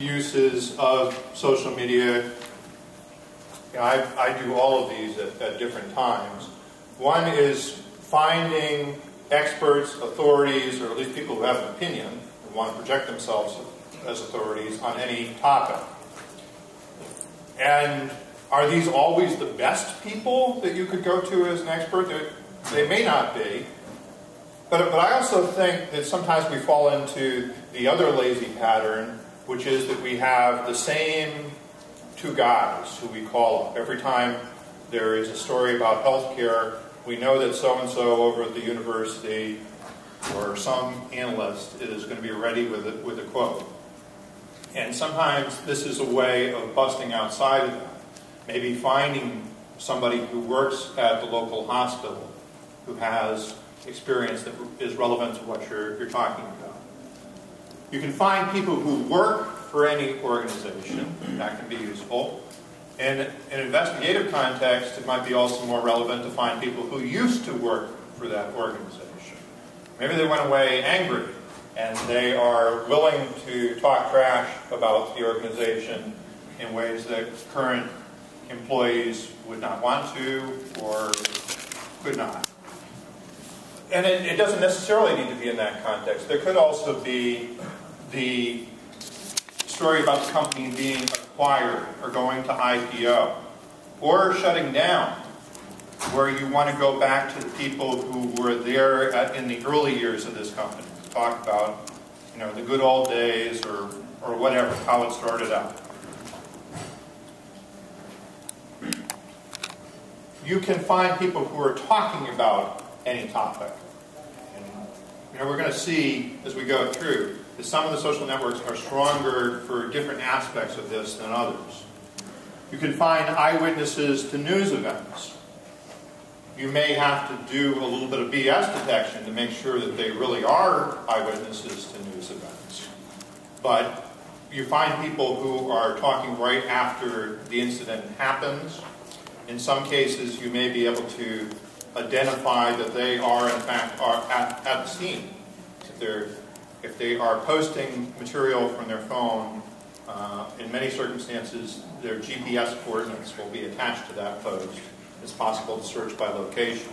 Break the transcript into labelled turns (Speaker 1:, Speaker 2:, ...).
Speaker 1: uses of social media. You know, I do all of these at different times. One is finding experts, authorities, or at least people who have an opinion and want to project themselves as authorities on any topic. And are these always the best people that you could go to as an expert? They may not be. But I also think that sometimes we fall into the other lazy pattern, which is that we have the same two guys who we call up. Every time there is a story about healthcare, we know that so-and-so over at the university or some analyst is going to be ready with a quote. And sometimes this is a way of busting outside of that. Maybe finding somebody who works at the local hospital who has experience that is relevant to what you're talking about. You can find people who work for any organization. That can be useful. In an investigative context, it might be also more relevant to find people who used to work for that organization. Maybe they went away angry and they are willing to talk trash about the organization in ways that current employees would not want to or could not. And it doesn't necessarily need to be in that context. There could also be the story about the company being acquired or going to IPO or shutting down, where you want to go back to the people who were there in the early years of this company to talk about, you know, the good old days or whatever, how it started out. You can find people who are talking about any topic. And, you know, we're going to see as we go through that some of the social networks are stronger for different aspects of this than others. You can find eyewitnesses to news events. You may have to do a little bit of BS detection to make sure that they really are eyewitnesses to news events. But you find people who are talking right after the incident happens. In some cases, you may be able to identify that they are, in fact, at the scene. If they are posting material from their phone, in many circumstances, their GPS coordinates will be attached to that post. It's possible to search by location.